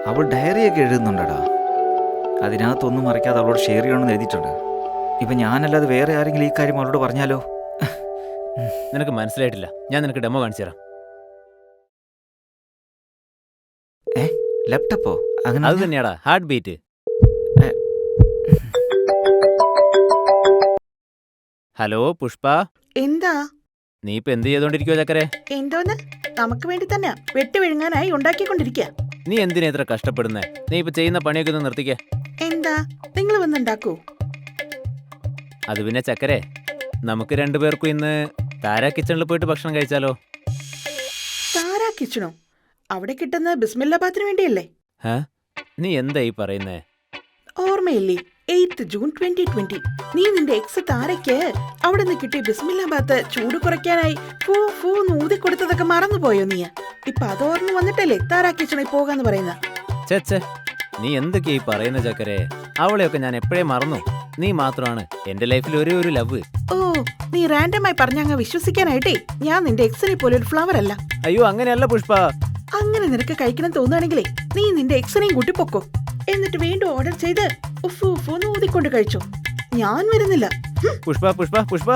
അവൾ ഡയറിയൊക്കെ എഴുതുന്നുണ്ടടാ. അതിനകത്തൊന്നും മറയ്ക്കാതെ അവളോട് ഷെയർ ചെയ്യണമെന്ന് എഴുതിയിട്ടുണ്ട്. ഇപ്പം ഞാനല്ലാതെ വേറെ ആരെങ്കിലും ഈ കാര്യം അവളോട് പറഞ്ഞാലോ? നിനക്ക് മനസ്സിലായിട്ടില്ല. ഞാൻ നിനക്ക് ഡെമോ കാണിച്ചു തരാം. ലാപ്ടോപ്പോ? അങ്ങനെ അത് തന്നെയാടാ ഹാർട്ട് ബീറ്റ്. ഹലോ പുഷ്പ, എന്താ നീ ഇപ്പൊ എന്ത് ചെയ്തോണ്ടിരിക്കുവോ ചക്കരെ? എന്തോന്ന്? നമുക്ക് വേണ്ടി തന്നെ വെട്ടി വിഴുങ്ങാനായി ഉണ്ടാക്കിക്കൊണ്ടിരിക്കുക. നീ എന്തിനാ ഇത്ര കഷ്ടപ്പെടുന്നേ? നീ ഇപ്പൊ ചെയ്യുന്ന പണിയൊക്കെ ഒന്ന് നിർത്തിക്കേ. എന്താ നിങ്ങൾ വന്നുണ്ടാക്കൂ? അത് പിന്നെ ചക്കരെ, നമുക്ക് രണ്ടുപേർക്കും ഇന്ന് താര കിച്ചണിൽ പോയിട്ട് ഭക്ഷണം കഴിച്ചാലോ? താരാ കിച്ചണോ? അവിടെ കിട്ടുന്ന ബിസ്മില്ലാബാത്തിന് വേണ്ടിയല്ലേ? നീ എന്താ ഈ പറയുന്നേ? ഓർമ്മയില്ലേ 8 ജൂൺ 2020 നീ നിന്റെ എക്സ് താരയ്ക്ക് അവിടെ നിന്ന് കിട്ടിയ ബിസ്മില്ലാബാത്ത് ചൂട് കുറയ്ക്കാനായി ഫൂ ഫൂ ഊതി കൊടുത്തതൊക്കെ മറന്നുപോയോ നീ? ഇപ്പൊ അതോർന്ന് വന്നിട്ടല്ലേ താരാ കിച്ചണിൽ പോകാന്ന് പറയുന്ന? ചേച്ചേ, നീ എന്തൊക്കെയാ ഈ പറയുന്ന ചക്കരെ? അവളെയൊക്കെ ഞാൻ എപ്പോഴേ മറന്നു. നീ മാത്രമാണ് എന്റെ ലൈഫിൽ ഒരേ ഒരു ലവ്. ഓ, നീ റാൻഡമായി പറഞ്ഞങ്ങ് വിശ്വസിക്കാനായിട്ടേ ഞാൻ നിന്റെ എക്സിനെ പോലെ ഒരു ഫ്ലവർ അല്ല. അയ്യോ അങ്ങനെയല്ല പുഷ്പ. അങ്ങനെ നിനക്ക് കഴിക്കണം തോന്നുകയാണെങ്കിലേ നീ നിന്റെ എക്സിനെയും കൂട്ടി പൊക്കോ. എന്നിട്ട് വീണ്ടും ഓർഡർ ചെയ്ത് ഉഫ് ഉഫ് ഊതിക്കൊണ്ട് കഴിച്ചോ. ഞാൻ വരുന്നില്ല. പുഷ്പ പുഷ്പ പുഷ്പ